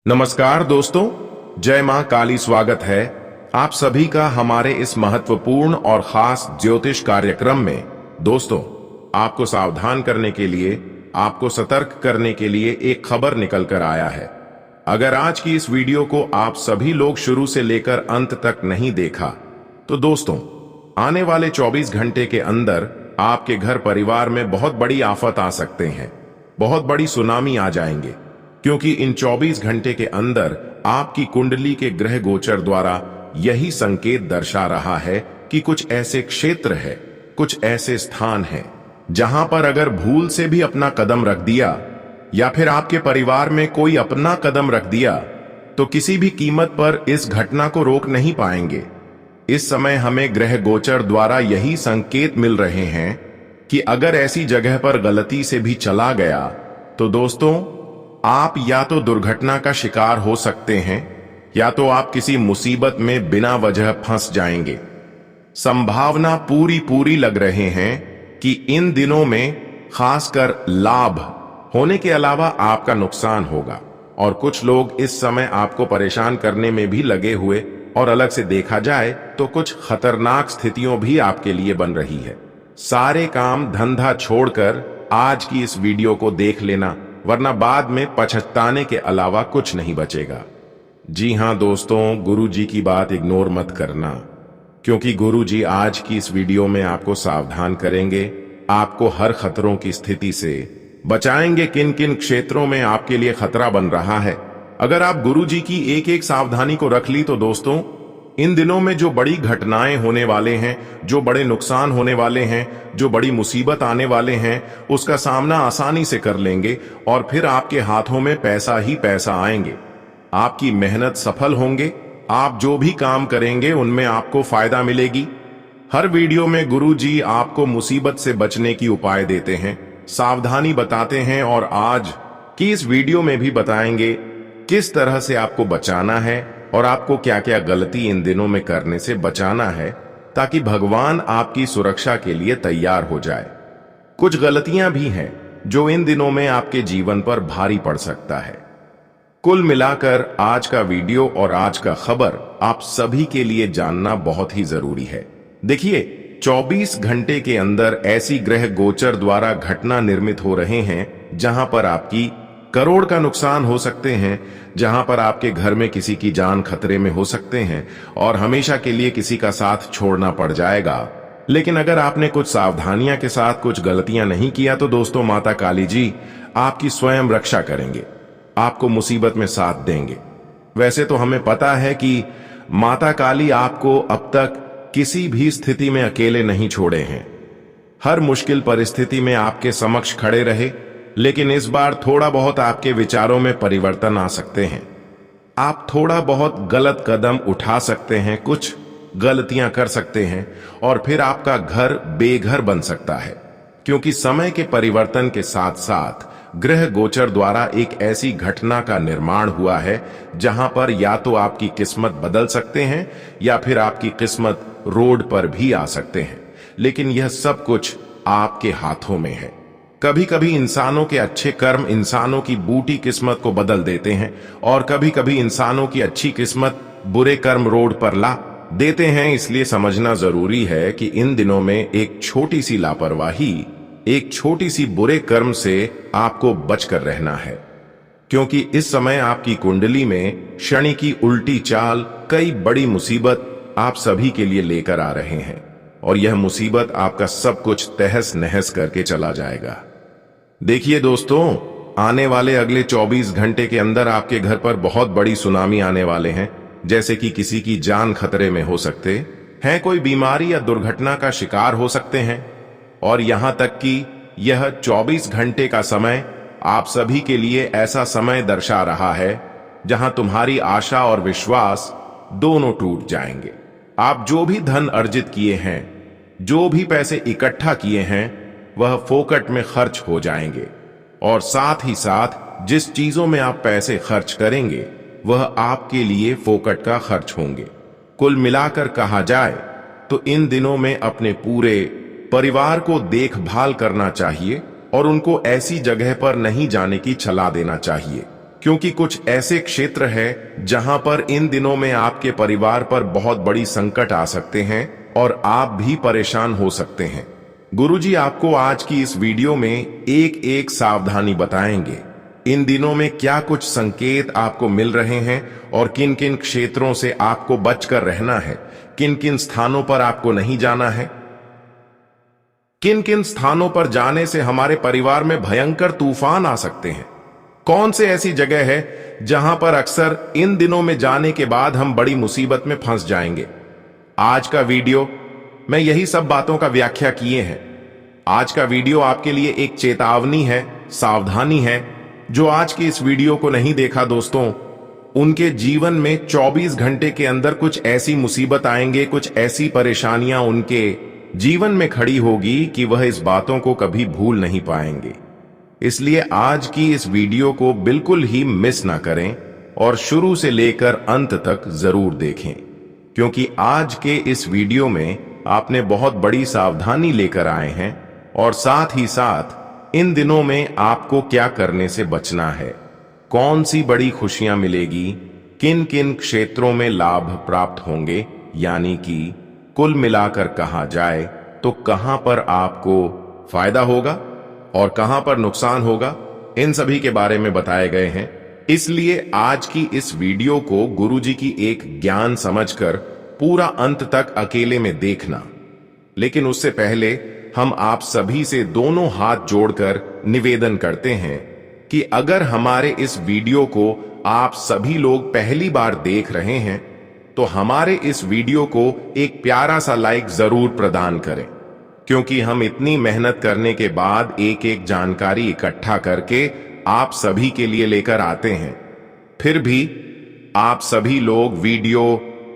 नमस्कार दोस्तों, जय मां काली। स्वागत है आप सभी का हमारे इस महत्वपूर्ण और खास ज्योतिष कार्यक्रम में। दोस्तों, आपको सावधान करने के लिए, आपको सतर्क करने के लिए एक खबर निकल कर आया है। अगर आज की इस वीडियो को आप सभी लोग शुरू से लेकर अंत तक नहीं देखा तो दोस्तों, आने वाले 24 घंटे के अंदर आपके घर परिवार में बहुत बड़ी आफत आ सकते हैं, बहुत बड़ी सुनामी आ जाएंगे। क्योंकि इन 24 घंटे के अंदर आपकी कुंडली के ग्रह गोचर द्वारा यही संकेत दर्शा रहा है कि कुछ ऐसे क्षेत्र है, कुछ ऐसे स्थान हैं जहां पर अगर भूल से भी अपना कदम रख दिया या फिर आपके परिवार में कोई अपना कदम रख दिया तो किसी भी कीमत पर इस घटना को रोक नहीं पाएंगे। इस समय हमें ग्रह गोचर द्वारा यही संकेत मिल रहे हैं कि अगर ऐसी जगह पर गलती से भी चला गया तो दोस्तों, आप या तो दुर्घटना का शिकार हो सकते हैं या तो आप किसी मुसीबत में बिना वजह फंस जाएंगे। संभावना पूरी लग रहे हैं कि इन दिनों में खासकर लाभ होने के अलावा आपका नुकसान होगा। और कुछ लोग इस समय आपको परेशान करने में भी लगे हुए, और अलग से देखा जाए तो कुछ खतरनाक स्थितियों भी आपके लिए बन रही है। सारे काम धंधा छोड़कर आज की इस वीडियो को देख लेना, वरना बाद में पछताने के अलावा कुछ नहीं बचेगा। जी हां दोस्तों, गुरुजी की बात इग्नोर मत करना, क्योंकि गुरुजी आज की इस वीडियो में आपको सावधान करेंगे, आपको हर खतरों की स्थिति से बचाएंगे। किन किन क्षेत्रों में आपके लिए खतरा बन रहा है, अगर आप गुरुजी की एक एक सावधानी को रख ली तो दोस्तों, इन दिनों में जो बड़ी घटनाएं होने वाले हैं, जो बड़े नुकसान होने वाले हैं, जो बड़ी मुसीबत आने वाले हैं, उसका सामना आसानी से कर लेंगे और फिर आपके हाथों में पैसा ही पैसा आएंगे। आपकी मेहनत सफल होंगे, आप जो भी काम करेंगे उनमें आपको फायदा मिलेगी। हर वीडियो में गुरुजी आपको मुसीबत से बचने की उपाय देते हैं, सावधानी बताते हैं, और आज की इस वीडियो में भी बताएंगे किस तरह से आपको बचाना है और आपको क्या क्या गलती इन दिनों में करने से बचाना है, ताकि भगवान आपकी सुरक्षा के लिए तैयार हो जाए। कुछ गलतियां भी हैं जो इन दिनों में आपके जीवन पर भारी पड़ सकता है। कुल मिलाकर आज का वीडियो और आज का खबर आप सभी के लिए जानना बहुत ही जरूरी है। देखिए, 24 घंटे के अंदर ऐसी ग्रह गोचर द्वारा घटना निर्मित हो रहे हैं जहां पर आपकी करोड़ का नुकसान हो सकते हैं, जहां पर आपके घर में किसी की जान खतरे में हो सकते हैं और हमेशा के लिए किसी का साथ छोड़ना पड़ जाएगा। लेकिन अगर आपने कुछ सावधानियां के साथ कुछ गलतियां नहीं किया तो दोस्तों, माता काली जी आपकी स्वयं रक्षा करेंगे, आपको मुसीबत में साथ देंगे। वैसे तो हमें पता है कि माता काली आपको अब तक किसी भी स्थिति में अकेले नहीं छोड़े हैं, हर मुश्किल परिस्थिति में आपके समक्ष खड़े रहे। लेकिन इस बार थोड़ा बहुत आपके विचारों में परिवर्तन आ सकते हैं, आप थोड़ा बहुत गलत कदम उठा सकते हैं, कुछ गलतियां कर सकते हैं और फिर आपका घर बेघर बन सकता है। क्योंकि समय के परिवर्तन के साथ साथ ग्रह गोचर द्वारा एक ऐसी घटना का निर्माण हुआ है जहां पर या तो आपकी किस्मत बदल सकते हैं या फिर आपकी किस्मत रोड पर भी आ सकते हैं। लेकिन यह सब कुछ आपके हाथों में है। कभी कभी इंसानों के अच्छे कर्म इंसानों की बूटी किस्मत को बदल देते हैं, और कभी कभी इंसानों की अच्छी किस्मत बुरे कर्म रोड पर ला देते हैं। इसलिए समझना जरूरी है कि इन दिनों में एक छोटी सी लापरवाही, एक छोटी सी बुरे कर्म से आपको बचकर रहना है। क्योंकि इस समय आपकी कुंडली में शनि की उल्टी चाल कई बड़ी मुसीबत आप सभी के लिए लेकर आ रहे हैं, और यह मुसीबत आपका सब कुछ तहस नहस करके चला जाएगा। देखिए दोस्तों, आने वाले अगले 24 घंटे के अंदर आपके घर पर बहुत बड़ी सुनामी आने वाले हैं, जैसे कि किसी की जान खतरे में हो सकते हैं, कोई बीमारी या दुर्घटना का शिकार हो सकते हैं, और यहां तक कि यह 24 घंटे का समय आप सभी के लिए ऐसा समय दर्शा रहा है जहां तुम्हारी आशा और विश्वास दोनों टूट जाएंगे। आप जो भी धन अर्जित किए हैं, जो भी पैसे इकट्ठा किए हैं, वह फोकट में खर्च हो जाएंगे, और साथ ही साथ जिस चीजों में आप पैसे खर्च करेंगे वह आपके लिए फोकट का खर्च होंगे। कुल मिलाकर कहा जाए तो इन दिनों में अपने पूरे परिवार को देखभाल करना चाहिए और उनको ऐसी जगह पर नहीं जाने की सलाह देना चाहिए क्योंकि कुछ ऐसे क्षेत्र है जहां पर इन दिनों में आपके परिवार पर बहुत बड़ी संकट आ सकते हैं और आप भी परेशान हो सकते हैं। गुरुजी आपको आज की इस वीडियो में एक एक सावधानी बताएंगे। इन दिनों में क्या कुछ संकेत आपको मिल रहे हैं और किन किन क्षेत्रों से आपको बचकर रहना है, किन किन स्थानों पर आपको नहीं जाना है, किन किन स्थानों पर जाने से हमारे परिवार में भयंकर तूफान आ सकते हैं, कौन से ऐसी जगह है जहां पर अक्सर इन दिनों में जाने के बाद हम बड़ी मुसीबत में फंस जाएंगे। आज का वीडियो मैं यही सब बातों का व्याख्या किए हैं। आज का वीडियो आपके लिए एक चेतावनी है, सावधानी है। जो आज की इस वीडियो को नहीं देखा दोस्तों, उनके जीवन में 24 घंटे के अंदर कुछ ऐसी मुसीबत आएंगे, कुछ ऐसी परेशानियां उनके जीवन में खड़ी होगी कि वह इस बातों को कभी भूल नहीं पाएंगे। इसलिए आज की इस वीडियो को बिल्कुल ही मिस ना करें और शुरू से लेकर अंत तक जरूर देखें, क्योंकि आज के इस वीडियो में आपने बहुत बड़ी सावधानी लेकर आए हैं और साथ ही साथ इन दिनों में आपको क्या करने से बचना है, कौन सी बड़ी खुशियां मिलेगी, किन किन क्षेत्रों में लाभ प्राप्त होंगे, यानी कि कुल मिलाकर कहा जाए तो कहां पर आपको फायदा होगा और कहां पर नुकसान होगा, इन सभी के बारे में बताए गए हैं। इसलिए आज की इस वीडियो को गुरुजी की एक ज्ञान समझकर पूरा अंत तक अकेले में देखना। लेकिन उससे पहले हम आप सभी से दोनों हाथ जोड़कर निवेदन करते हैं कि अगर हमारे इस वीडियो को आप सभी लोग पहली बार देख रहे हैं तो हमारे इस वीडियो को एक प्यारा सा लाइक जरूर प्रदान करें, क्योंकि हम इतनी मेहनत करने के बाद एक एक जानकारी इकट्ठा करके आप सभी के लिए लेकर आते हैं, फिर भी आप सभी लोग वीडियो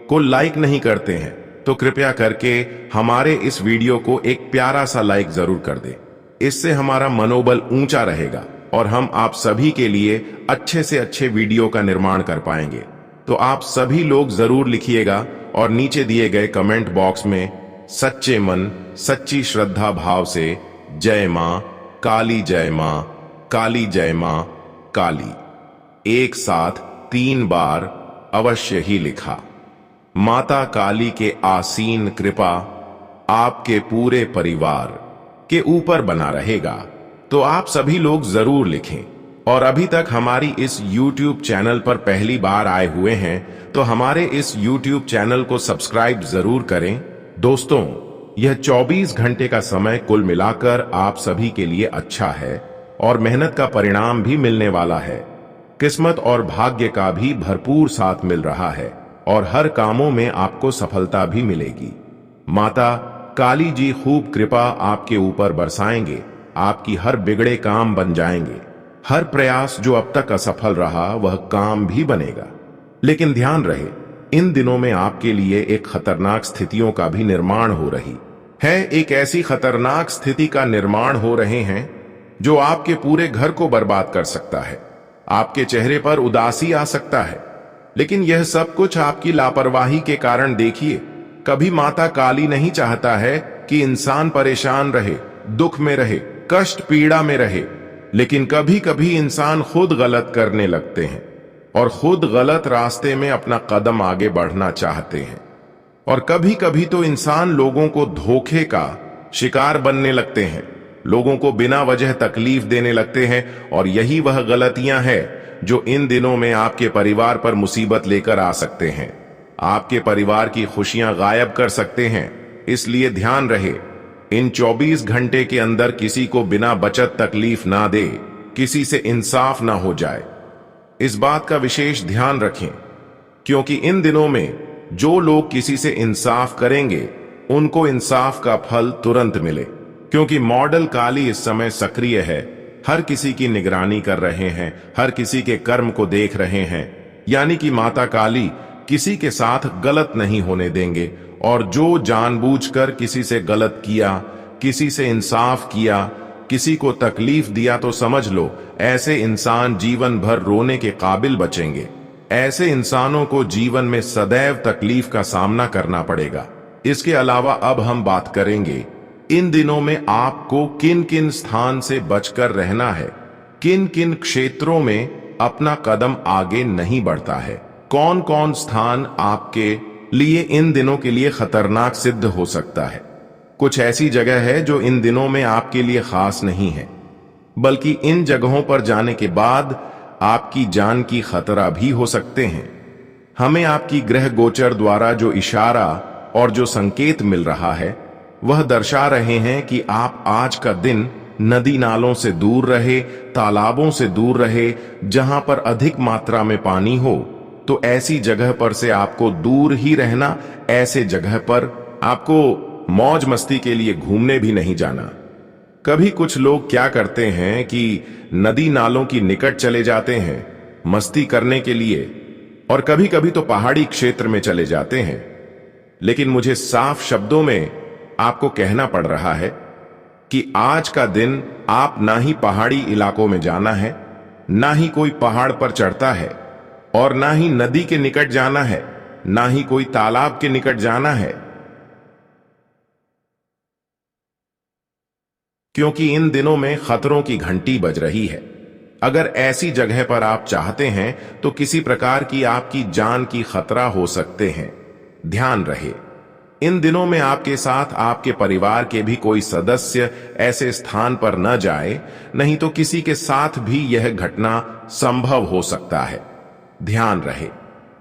को लाइक नहीं करते हैं। तो कृपया करके हमारे इस वीडियो को एक प्यारा सा लाइक जरूर कर दें। इससे हमारा मनोबल ऊंचा रहेगा और हम आप सभी के लिए अच्छे से अच्छे वीडियो का निर्माण कर पाएंगे। तो आप सभी लोग जरूर लिखिएगा और नीचे दिए गए कमेंट बॉक्स में सच्चे मन सच्ची श्रद्धा भाव से जय मां काली, जय मां काली, जय मां काली एक साथ 3 बार अवश्य ही लिखा। माता काली के आसीन कृपा आपके पूरे परिवार के ऊपर बना रहेगा। तो आप सभी लोग जरूर लिखें। और अभी तक हमारी इस YouTube चैनल पर पहली बार आए हुए हैं तो हमारे इस YouTube चैनल को सब्सक्राइब जरूर करें। दोस्तों, यह 24 घंटे का समय कुल मिलाकर आप सभी के लिए अच्छा है और मेहनत का परिणाम भी मिलने वाला है। किस्मत और भाग्य का भी भरपूर साथ मिल रहा है और हर कामों में आपको सफलता भी मिलेगी। माता काली जी खूब कृपा आपके ऊपर बरसाएंगे, आपकी हर बिगड़े काम बन जाएंगे। हर प्रयास जो अब तक असफल रहा वह काम भी बनेगा। लेकिन ध्यान रहे, इन दिनों में आपके लिए एक खतरनाक स्थितियों का भी निर्माण हो रही है। एक ऐसी खतरनाक स्थिति का निर्माण हो रहे हैं जो आपके पूरे घर को बर्बाद कर सकता है। आपके चेहरे पर उदासी आ सकता है, लेकिन यह सब कुछ आपकी लापरवाही के कारण। देखिए, कभी माता काली नहीं चाहता है कि इंसान परेशान रहे, दुख में रहे, कष्ट पीड़ा में रहे, लेकिन कभी कभी इंसान खुद गलत करने लगते हैं और खुद गलत रास्ते में अपना कदम आगे बढ़ना चाहते हैं। और कभी कभी तो इंसान लोगों को धोखे का शिकार बनने लगते हैं, लोगों को बिना वजह तकलीफ देने लगते हैं। और यही वह गलतियां हैं जो इन दिनों में आपके परिवार पर मुसीबत लेकर आ सकते हैं, आपके परिवार की खुशियां गायब कर सकते हैं। इसलिए ध्यान रहे, इन 24 घंटे के अंदर किसी को बिना बचत तकलीफ ना दे, किसी से इंसाफ ना हो जाए। इस बात का विशेष ध्यान रखें, क्योंकि इन दिनों में जो लोग किसी से इंसाफ करेंगे उनको इंसाफ का फल तुरंत मिले, क्योंकि मॉडल काली इस समय सक्रिय है, हर किसी की निगरानी कर रहे हैं, हर किसी के कर्म को देख रहे हैं। यानी कि माता काली किसी के साथ गलत नहीं होने देंगे। और जो जानबूझकर किसी से गलत किया, किसी से इंसाफ किया, किसी को तकलीफ दिया, तो समझ लो ऐसे इंसान जीवन भर रोने के काबिल बचेंगे। ऐसे इंसानों को जीवन में सदैव तकलीफ का सामना करना पड़ेगा। इसके अलावा अब हम बात करेंगे इन दिनों में आपको किन किन स्थान से बचकर रहना है, किन किन क्षेत्रों में अपना कदम आगे नहीं बढ़ता है। कौन कौन स्थान आपके लिए इन दिनों के लिए खतरनाक सिद्ध हो सकता है? कुछ ऐसी जगह है जो इन दिनों में आपके लिए खास नहीं है, बल्कि इन जगहों पर जाने के बाद आपकी जान की खतरा भी हो सकते हैं। हमें आपकी ग्रह गोचर द्वारा जो इशारा और जो संकेत मिल रहा है वह दर्शा रहे हैं कि आप आज का दिन नदी नालों से दूर रहे, तालाबों से दूर रहे, जहां पर अधिक मात्रा में पानी हो तो ऐसी जगह पर से आपको दूर ही रहना। ऐसे जगह पर आपको मौज मस्ती के लिए घूमने भी नहीं जाना। कभी कुछ लोग क्या करते हैं कि नदी नालों की निकट चले जाते हैं मस्ती करने के लिए, और कभी कभी तो पहाड़ी क्षेत्र में चले जाते हैं। लेकिन मुझे साफ शब्दों में आपको कहना पड़ रहा है कि आज का दिन आप ना ही पहाड़ी इलाकों में जाना है, ना ही कोई पहाड़ पर चढ़ता है, और ना ही नदी के निकट जाना है, ना ही कोई तालाब के निकट जाना है, क्योंकि इन दिनों में खतरों की घंटी बज रही है। अगर ऐसी जगह पर आप चाहते हैं तो किसी प्रकार की आपकी जान की खतरा हो सकते हैं। ध्यान रहे, इन दिनों में आपके साथ आपके परिवार के भी कोई सदस्य ऐसे स्थान पर न जाए, नहीं तो किसी के साथ भी यह घटना संभव हो सकता है। ध्यान रहे,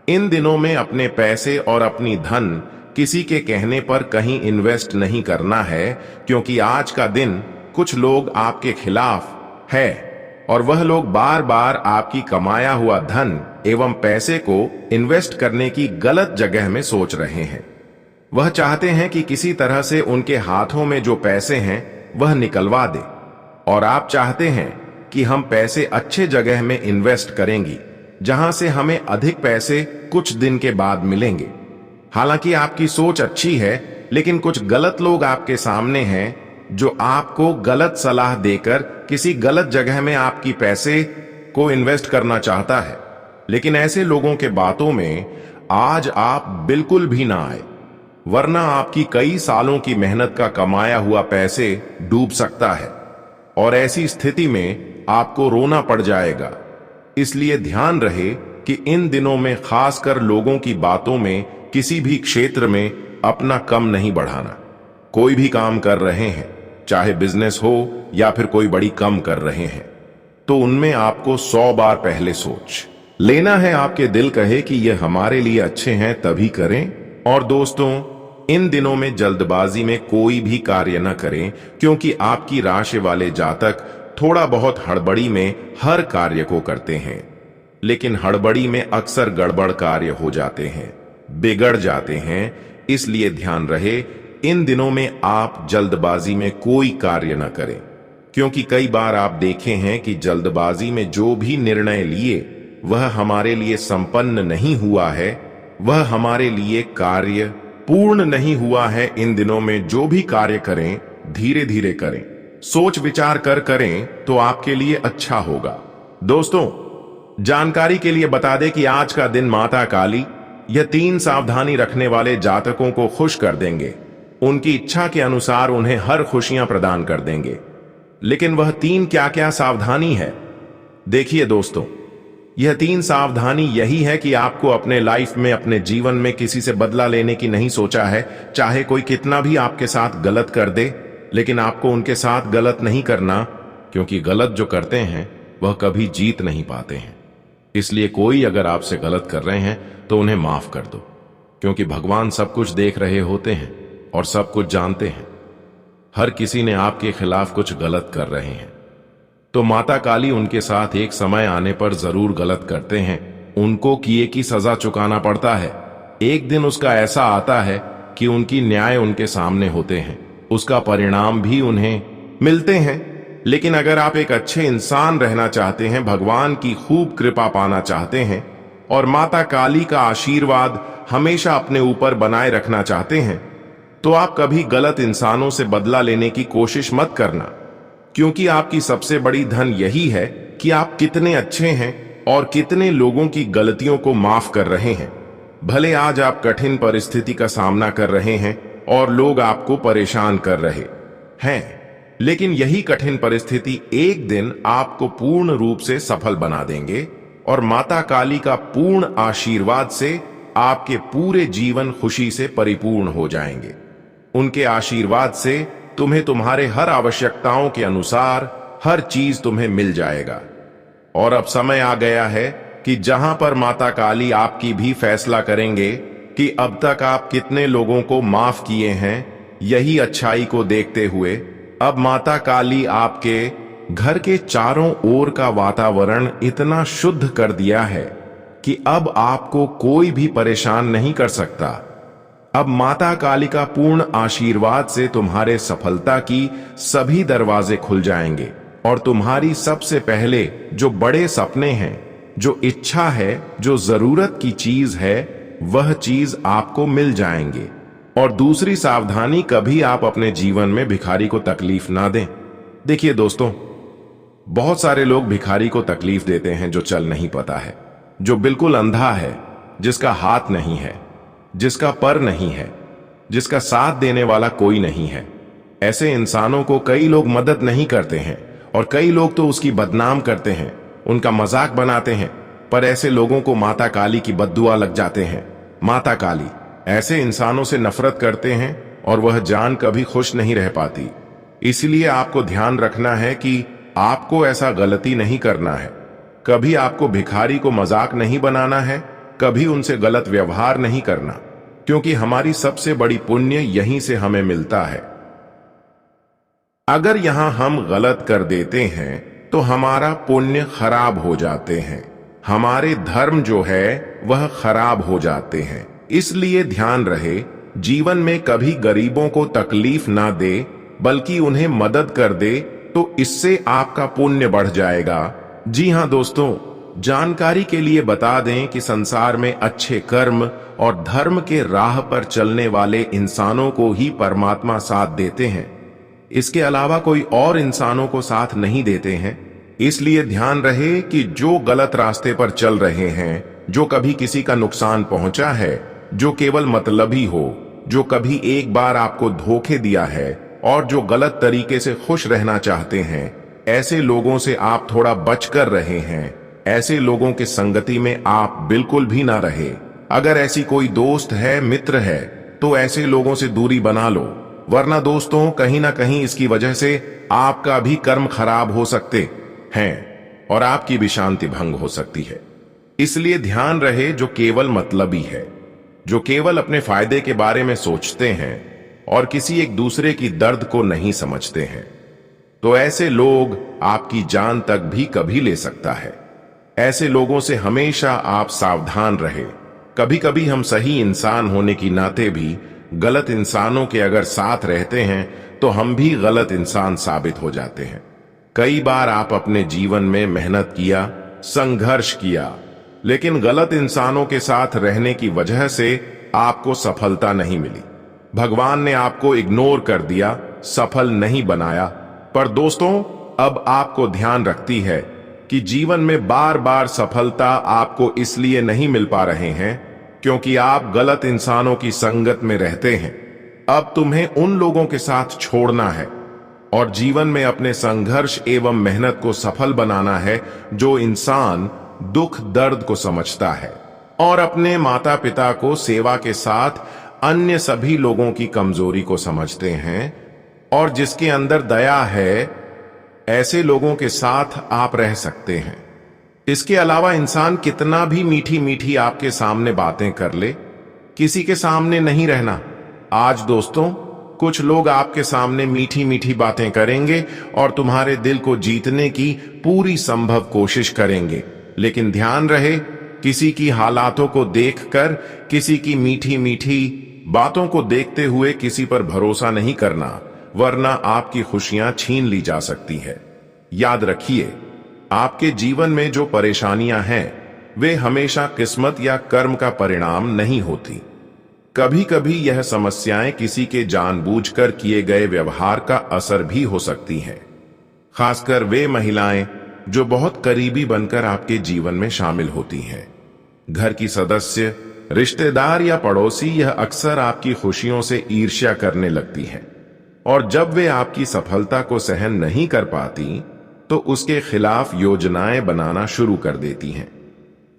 इन दिनों में अपने पैसे और अपनी धन किसी के कहने पर कहीं इन्वेस्ट नहीं करना है, क्योंकि आज का दिन कुछ लोग आपके खिलाफ है और वह लोग बार बार आपकी कमाया हुआ धन एवं पैसे को इन्वेस्ट करने की गलत जगह में सोच रहे हैं। वह चाहते हैं कि किसी तरह से उनके हाथों में जो पैसे हैं वह निकलवा दे, और आप चाहते हैं कि हम पैसे अच्छे जगह में इन्वेस्ट करेंगी जहां से हमें अधिक पैसे कुछ दिन के बाद मिलेंगे। हालांकि आपकी सोच अच्छी है, लेकिन कुछ गलत लोग आपके सामने हैं जो आपको गलत सलाह देकर किसी गलत जगह में आपकी पैसे को इन्वेस्ट करना चाहता है। लेकिन ऐसे लोगों के बातों में आज आप बिल्कुल भी ना आए, वरना आपकी कई सालों की मेहनत का कमाया हुआ पैसे डूब सकता है, और ऐसी स्थिति में आपको रोना पड़ जाएगा। इसलिए ध्यान रहे कि इन दिनों में खासकर लोगों की बातों में किसी भी क्षेत्र में अपना कम नहीं बढ़ाना। कोई भी काम कर रहे हैं, चाहे बिजनेस हो या फिर कोई बड़ी कम कर रहे हैं, तो उनमें आपको 100 बार पहले सोच लेना है। आपके दिल कहे कि ये हमारे लिए अच्छे हैं तभी करें। और दोस्तों, इन दिनों में जल्दबाजी में कोई भी कार्य न करें, क्योंकि आपकी राशि वाले जातक थोड़ा बहुत हड़बड़ी में हर कार्य को करते हैं, लेकिन हड़बड़ी में अक्सर गड़बड़ कार्य हो जाते हैं, बिगड़ जाते हैं। इसलिए ध्यान रहे, इन दिनों में आप जल्दबाजी में कोई कार्य न करें, क्योंकि कई बार आप देखे हैं कि जल्दबाजी में जो भी निर्णय लिए वह हमारे लिए संपन्न नहीं हुआ है, वह हमारे लिए कार्य पूर्ण नहीं हुआ है। इन दिनों में जो भी कार्य करें धीरे धीरे करें, सोच विचार कर करें तो आपके लिए अच्छा होगा। दोस्तों, जानकारी के लिए बता दें कि आज का दिन माता काली यह 3 सावधानी रखने वाले जातकों को खुश कर देंगे। उनकी इच्छा के अनुसार उन्हें हर खुशियां प्रदान कर देंगे। लेकिन वह 3 क्या क्या सावधानी है? देखिए दोस्तों, यह 3 सावधानी यही है कि आपको अपने लाइफ में, अपने जीवन में किसी से बदला लेने की नहीं सोचा है। चाहे कोई कितना भी आपके साथ गलत कर दे, लेकिन आपको उनके साथ गलत नहीं करना, क्योंकि गलत जो करते हैं वह कभी जीत नहीं पाते हैं। इसलिए कोई अगर आपसे गलत कर रहे हैं तो उन्हें माफ कर दो, क्योंकि भगवान सब कुछ देख रहे होते हैं और सब कुछ जानते हैं। हर किसी ने आपके खिलाफ कुछ गलत कर रहे हैं, तो माता काली उनके साथ एक समय आने पर जरूर गलत करते हैं। उनको किए की सजा चुकाना पड़ता है। एक दिन उसका ऐसा आता है कि उनकी न्याय उनके सामने होते हैं, उसका परिणाम भी उन्हें मिलते हैं। लेकिन अगर आप एक अच्छे इंसान रहना चाहते हैं, भगवान की खूब कृपा पाना चाहते हैं और माता काली का आशीर्वाद हमेशा अपने ऊपर बनाए रखना चाहते हैं, तो आप कभी गलत इंसानों से बदला लेने की कोशिश मत करना, क्योंकि आपकी सबसे बड़ी धन यही है कि आप कितने अच्छे हैं और कितने लोगों की गलतियों को माफ कर रहे हैं। भले आज आप कठिन परिस्थिति का सामना कर रहे हैं और लोग आपको परेशान कर रहे हैं, लेकिन यही कठिन परिस्थिति एक दिन आपको पूर्ण रूप से सफल बना देंगे। और माता काली का पूर्ण आशीर्वाद से आपके पूरे जीवन खुशी से परिपूर्ण हो जाएंगे। उनके आशीर्वाद से तुम्हें तुम्हारे हर आवश्यकताओं के अनुसार हर चीज तुम्हें मिल जाएगा। और अब समय आ गया है कि जहां पर माता काली आपकी भी फैसला करेंगे कि अब तक आप कितने लोगों को माफ किए हैं। यही अच्छाई को देखते हुए अब माता काली आपके घर के चारों ओर का वातावरण इतना शुद्ध कर दिया है कि अब आपको कोई भी परेशान नहीं कर सकता। अब माता काली का पूर्ण आशीर्वाद से तुम्हारे सफलता की सभी दरवाजे खुल जाएंगे और तुम्हारी सबसे पहले जो बड़े सपने हैं, जो इच्छा है, जो जरूरत की चीज है, वह चीज आपको मिल जाएंगे। और दूसरी सावधानी, कभी आप अपने जीवन में भिखारी को तकलीफ ना दें। देखिए दोस्तों, बहुत सारे लोग भिखारी को तकलीफ देते हैं जो चल नहीं पाता है, जो बिल्कुल अंधा है, जिसका हाथ नहीं है, जिसका पर नहीं है, जिसका साथ देने वाला कोई नहीं है। ऐसे इंसानों को कई लोग मदद नहीं करते हैं और कई लोग तो उसकी बदनाम करते हैं, उनका मजाक बनाते हैं। पर ऐसे लोगों को माता काली की बद्दुआ लग जाते हैं। माता काली ऐसे इंसानों से नफरत करते हैं और वह जान कभी खुश नहीं रह पाती। इसलिए आपको ध्यान रखना है कि आपको ऐसा गलती नहीं करना है। कभी आपको भिखारी को मजाक नहीं बनाना है, कभी उनसे गलत व्यवहार नहीं करना, क्योंकि हमारी सबसे बड़ी पुण्य यहीं से हमें मिलता है। अगर यहां हम गलत कर देते हैं तो हमारा पुण्य खराब हो जाते हैं, हमारे धर्म जो है वह खराब हो जाते हैं। इसलिए ध्यान रहे, जीवन में कभी गरीबों को तकलीफ ना दे, बल्कि उन्हें मदद कर दे, तो इससे आपका पुण्य बढ़ जाएगा। जी हां दोस्तों, जानकारी के लिए बता दें कि संसार में अच्छे कर्म और धर्म के राह पर चलने वाले इंसानों को ही परमात्मा साथ देते हैं। इसके अलावा कोई और इंसानों को साथ नहीं देते हैं। इसलिए ध्यान रहे कि जो गलत रास्ते पर चल रहे हैं, जो कभी किसी का नुकसान पहुंचा है, जो केवल मतलबी हो, जो कभी एक बार आपको धोखे दिया है और जो गलत तरीके से खुश रहना चाहते हैं, ऐसे लोगों से आप थोड़ा बचकर रहे हैं। ऐसे लोगों की संगति में आप बिल्कुल भी ना रहे। अगर ऐसी कोई दोस्त है, मित्र है, तो ऐसे लोगों से दूरी बना लो, वरना दोस्तों कहीं ना कहीं इसकी वजह से आपका भी कर्म खराब हो सकते हैं और आपकी भी शांति भंग हो सकती है। इसलिए ध्यान रहे, जो केवल मतलबी है, जो केवल अपने फायदे के बारे में सोचते हैं और किसी एक दूसरे की दर्द को नहीं समझते हैं, तो ऐसे लोग आपकी जान तक भी कभी ले सकता है। ऐसे लोगों से हमेशा आप सावधान रहे। कभी कभी हम सही इंसान होने की नाते भी गलत इंसानों के अगर साथ रहते हैं तो हम भी गलत इंसान साबित हो जाते हैं। कई बार आप अपने जीवन में मेहनत किया, संघर्ष किया, लेकिन गलत इंसानों के साथ रहने की वजह से आपको सफलता नहीं मिली। भगवान ने आपको इग्नोर कर दिया, सफल नहीं बनाया। पर दोस्तों, अब आपको ध्यान रखती है कि जीवन में बार बार सफलता आपको इसलिए नहीं मिल पा रहे हैं क्योंकि आप गलत इंसानों की संगत में रहते हैं। अब तुम्हें उन लोगों के साथ छोड़ना है और जीवन में अपने संघर्ष एवं मेहनत को सफल बनाना है, जो इंसान दुख दर्द को समझता है और अपने माता पिता को सेवा के साथ अन्य सभी लोगों की कमजोरी को समझते हैं और जिसके अंदर दया है। ऐसे लोगों के साथ आप रह सकते हैं। इसके अलावा इंसान कितना भी मीठी मीठी आपके सामने बातें कर ले, किसी के सामने नहीं रहना। आज दोस्तों, कुछ लोग आपके सामने मीठी मीठी बातें करेंगे और तुम्हारे दिल को जीतने की पूरी संभव कोशिश करेंगे, लेकिन ध्यान रहे, किसी की हालातों को देखकर, किसी की मीठी मीठी बातों को देखते हुए किसी पर भरोसा नहीं करना, वरना आपकी खुशियां छीन ली जा सकती है। याद रखिए, आपके जीवन में जो परेशानियां हैं, वे हमेशा किस्मत या कर्म का परिणाम नहीं होती। कभी कभी यह समस्याएं किसी के जानबूझकर किए गए व्यवहार का असर भी हो सकती हैं। खासकर वे महिलाएं जो बहुत करीबी बनकर आपके जीवन में शामिल होती हैं। घर की सदस्य, रिश्तेदार या पड़ोसी, यह अक्सर आपकी खुशियों से ईर्ष्या करने लगती हैं और जब वे आपकी सफलता को सहन नहीं कर पाती तो उसके खिलाफ योजनाएं बनाना शुरू कर देती हैं।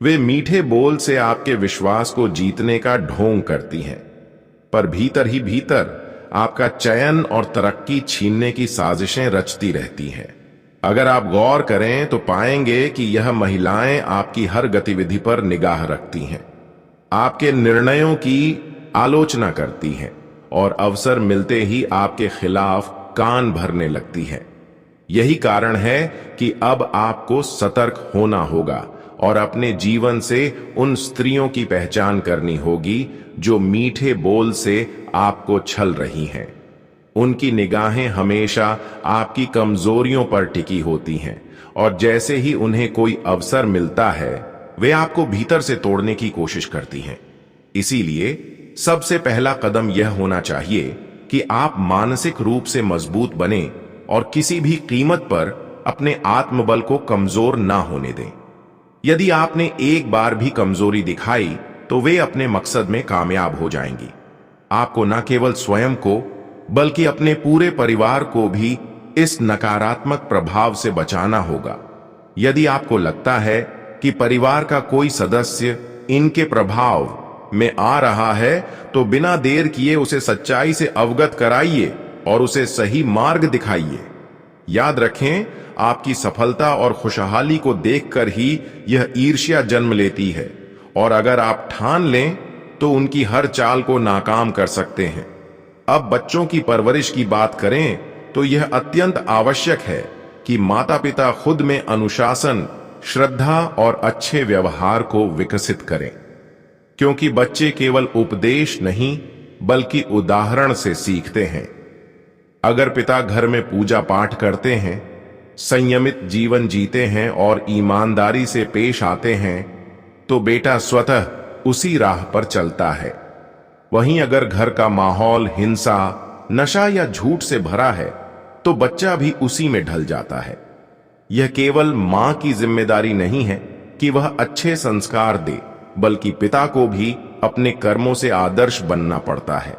वे मीठे बोल से आपके विश्वास को जीतने का ढोंग करती हैं, पर भीतर ही भीतर आपका चयन और तरक्की छीनने की साजिशें रचती रहती हैं। अगर आप गौर करें तो पाएंगे कि यह महिलाएं आपकी हर गतिविधि पर निगाह रखती हैं, आपके निर्णयों की आलोचना करती हैं और अवसर मिलते ही आपके खिलाफ कान भरने लगती हैं। यही कारण है कि अब आपको सतर्क होना होगा और अपने जीवन से उन स्त्रियों की पहचान करनी होगी जो मीठे बोल से आपको छल रही हैं। उनकी निगाहें हमेशा आपकी कमजोरियों पर टिकी होती हैं और जैसे ही उन्हें कोई अवसर मिलता है वे आपको भीतर से तोड़ने की कोशिश करती हैं। इसीलिए सबसे पहला कदम यह होना चाहिए कि आप मानसिक रूप से मजबूत बने और किसी भी कीमत पर अपने आत्मबल को कमजोर ना होने दें। यदि आपने एक बार भी कमजोरी दिखाई तो वे अपने मकसद में कामयाब हो जाएंगी। आपको न केवल स्वयं को बल्कि अपने पूरे परिवार को भी इस नकारात्मक प्रभाव से बचाना होगा। यदि आपको लगता है कि परिवार का कोई सदस्य इनके प्रभाव में आ रहा है तो बिना देर किए उसे सच्चाई से अवगत कराइए और उसे सही मार्ग दिखाइए। याद रखें, आपकी सफलता और खुशहाली को देखकर ही यह ईर्ष्या जन्म लेती है और अगर आप ठान लें तो उनकी हर चाल को नाकाम कर सकते हैं। अब बच्चों की परवरिश की बात करें तो यह अत्यंत आवश्यक है कि माता पिता खुद में अनुशासन, श्रद्धा और अच्छे व्यवहार को विकसित करें, क्योंकि बच्चे केवल उपदेश नहीं बल्कि उदाहरण से सीखते हैं। अगर पिता घर में पूजा पाठ करते हैं, संयमित जीवन जीते हैं और ईमानदारी से पेश आते हैं तो बेटा स्वतः उसी राह पर चलता है। वहीं अगर घर का माहौल हिंसा, नशा या झूठ से भरा है तो बच्चा भी उसी में ढल जाता है। यह केवल मां की जिम्मेदारी नहीं है कि वह अच्छे संस्कार दे, बल्कि पिता को भी अपने कर्मों से आदर्श बनना पड़ता है।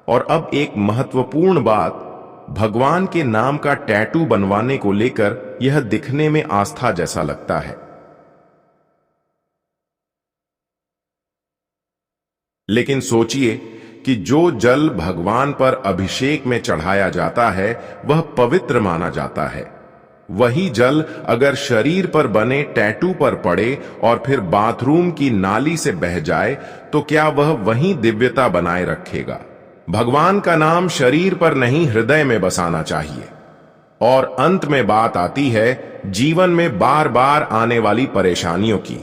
और अब एक महत्वपूर्ण बात, भगवान के नाम का टैटू बनवाने को लेकर यह दिखने में आस्था जैसा लगता है, लेकिन सोचिए कि जो जल भगवान पर अभिषेक में चढ़ाया जाता है वह पवित्र माना जाता है। वही जल अगर शरीर पर बने टैटू पर पड़े और फिर बाथरूम की नाली से बह जाए तो क्या वह वही दिव्यता बनाए रखेगा? भगवान का नाम शरीर पर नहीं हृदय में बसाना चाहिए। और अंत में बात आती है जीवन में बार बार आने वाली परेशानियों की।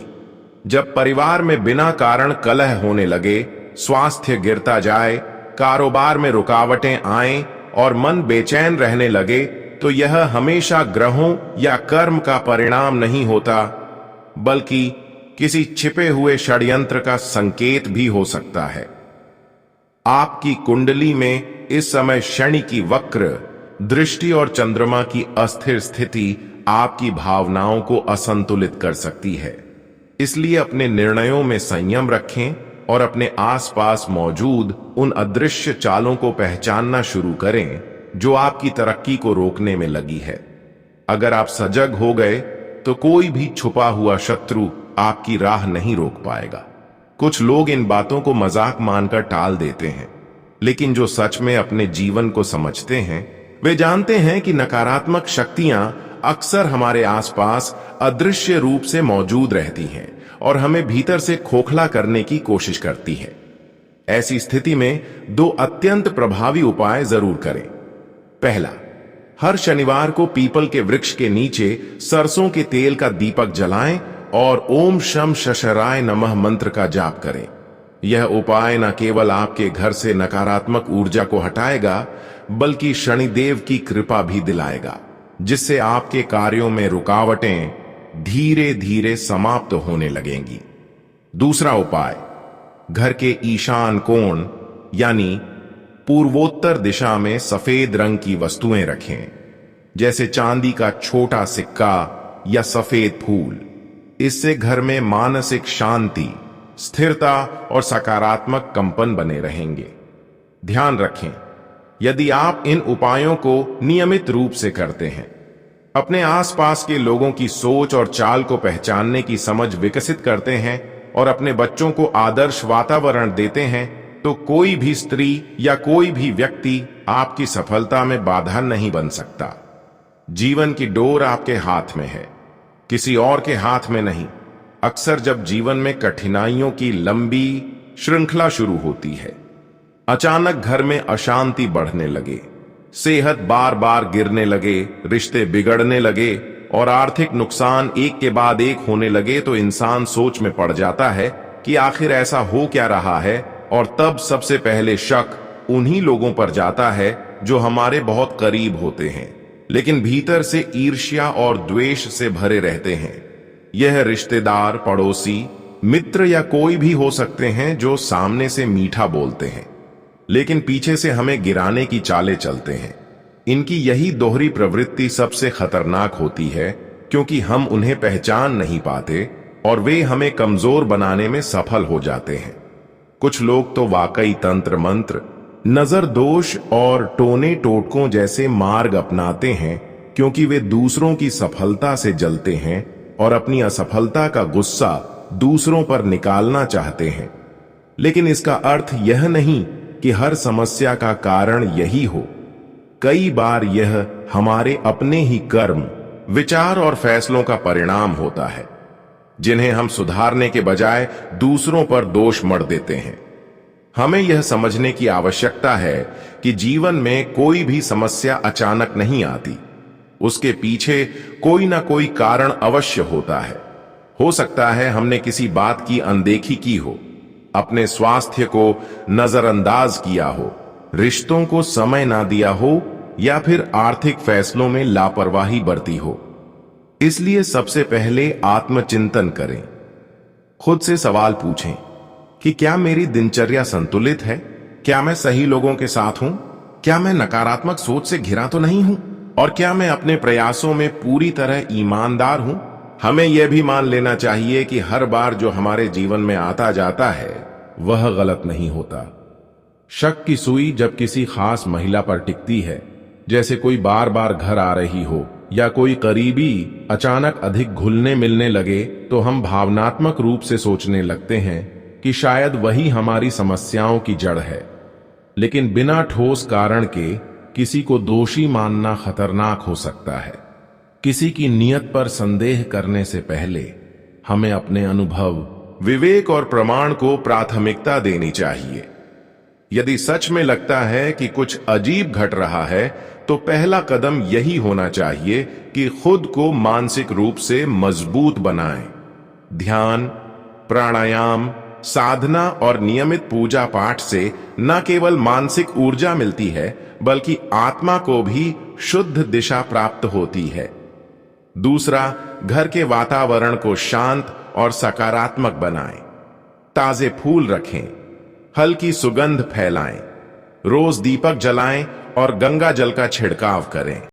जब परिवार में बिना कारण कलह होने लगे, स्वास्थ्य गिरता जाए, कारोबार में रुकावटें आएं और मन बेचैन रहने लगे तो यह हमेशा ग्रहों या कर्म का परिणाम नहीं होता, बल्कि किसी छिपे हुए षड्यंत्र का संकेत भी हो सकता है। आपकी कुंडली में इस समय शनि की वक्र दृष्टि और चंद्रमा की अस्थिर स्थिति आपकी भावनाओं को असंतुलित कर सकती है। इसलिए अपने निर्णयों में संयम रखें और अपने आसपास मौजूद उन अदृश्य चालों को पहचानना शुरू करें जो आपकी तरक्की को रोकने में लगी है। अगर आप सजग हो गए तो कोई भी छुपा हुआ शत्रु आपकी राह नहीं रोक पाएगा। कुछ लोग इन बातों को मजाक मानकर टाल देते हैं, लेकिन जो सच में अपने जीवन को समझते हैं वे जानते हैं कि नकारात्मक शक्तियां अक्सर हमारे आसपास अदृश्य रूप से मौजूद रहती हैं और हमें भीतर से खोखला करने की कोशिश करती है। ऐसी स्थिति में दो अत्यंत प्रभावी उपाय जरूर करें। पहला, हर शनिवार को पीपल के वृक्ष के नीचे सरसों के तेल का दीपक जलाएं और ओम शम शशराय नमः मंत्र का जाप करें। यह उपाय न केवल आपके घर से नकारात्मक ऊर्जा को हटाएगा बल्कि शनिदेव की कृपा भी दिलाएगा, जिससे आपके कार्यों में रुकावटें धीरे धीरे समाप्त होने लगेंगी। दूसरा उपाय, घर के ईशान कोण यानी पूर्वोत्तर दिशा में सफेद रंग की वस्तुएं रखें, जैसे चांदी का छोटा सिक्का या सफेद फूल। इससे घर में मानसिक शांति, स्थिरता और सकारात्मक कंपन बने रहेंगे। ध्यान रखें, यदि आप इन उपायों को नियमित रूप से करते हैं अपने आसपास के लोगों की सोच और चाल को पहचानने की समझ विकसित करते हैं और अपने बच्चों को आदर्श वातावरण देते हैं, तो कोई भी स्त्री या कोई भी व्यक्ति आपकी सफलता में बाधा नहीं बन सकता। जीवन की डोर आपके हाथ में है, किसी और के हाथ में नहीं। अक्सर जब जीवन में कठिनाइयों की लंबी श्रृंखला शुरू होती है, अचानक घर में अशांति बढ़ने लगे, सेहत बार बार गिरने लगे, रिश्ते बिगड़ने लगे और आर्थिक नुकसान एक के बाद एक होने लगे, तो इंसान सोच में पड़ जाता है कि आखिर ऐसा हो क्या रहा है। और तब सबसे पहले शक उन्हीं लोगों पर जाता है जो हमारे बहुत करीब होते हैं, लेकिन भीतर से ईर्ष्या और द्वेष से भरे रहते हैं। यह रिश्तेदार, पड़ोसी, मित्र या कोई भी हो सकते हैं जो सामने से मीठा बोलते हैं लेकिन पीछे से हमें गिराने की चालें चलते हैं। इनकी यही दोहरी प्रवृत्ति सबसे खतरनाक होती है, क्योंकि हम उन्हें पहचान नहीं पाते और वे हमें कमजोर बनाने में सफल हो जाते हैं। कुछ लोग तो वाकई तंत्र मंत्र, नजर दोष और टोने टोटकों जैसे मार्ग अपनाते हैं, क्योंकि वे दूसरों की सफलता से जलते हैं और अपनी असफलता का गुस्सा दूसरों पर निकालना चाहते हैं। लेकिन इसका अर्थ यह नहीं कि हर समस्या का कारण यही हो। कई बार यह हमारे अपने ही कर्म, विचार और फैसलों का परिणाम होता है, जिन्हें हम सुधारने के बजाय दूसरों पर दोष मढ़ देते हैं। हमें यह समझने की आवश्यकता है कि जीवन में कोई भी समस्या अचानक नहीं आती। उसके पीछे कोई ना कोई कारण अवश्य होता है। हो सकता है हमने किसी बात की अनदेखी की हो, अपने स्वास्थ्य को नजरअंदाज किया हो, रिश्तों को समय ना दिया हो या फिर आर्थिक फैसलों में लापरवाही बरती हो। इसलिए सबसे पहले आत्मचिंतन करें। खुद से सवाल पूछें कि क्या मेरी दिनचर्या संतुलित है? क्या मैं सही लोगों के साथ हूं? क्या मैं नकारात्मक सोच से घिरा तो नहीं हूं? और क्या मैं अपने प्रयासों में पूरी तरह ईमानदार हूं? हमें यह भी मान लेना चाहिए कि हर बार जो हमारे जीवन में आता जाता है वह गलत नहीं होता। शक की सुई जब किसी खास महिला पर टिकती है, जैसे कोई बार बार घर आ रही हो या कोई करीबी अचानक अधिक घुलने मिलने लगे, तो हम भावनात्मक रूप से सोचने लगते हैं कि शायद वही हमारी समस्याओं की जड़ है। लेकिन बिना ठोस कारण के किसी को दोषी मानना खतरनाक हो सकता है। किसी की नीयत पर संदेह करने से पहले हमें अपने अनुभव, विवेक और प्रमाण को प्राथमिकता देनी चाहिए। यदि सच में लगता है कि कुछ अजीब घट रहा है, तो पहला कदम यही होना चाहिए कि खुद को मानसिक रूप से मजबूत बनाएं। ध्यान, प्राणायाम, साधना और नियमित पूजा पाठ से न केवल मानसिक ऊर्जा मिलती है, बल्कि आत्मा को भी शुद्ध दिशा प्राप्त होती है। दूसरा, घर के वातावरण को शांत और सकारात्मक बनाएं। ताजे फूल रखें, हल्की सुगंध फैलाएं, रोज दीपक जलाएं और गंगा जल का छिड़काव करें।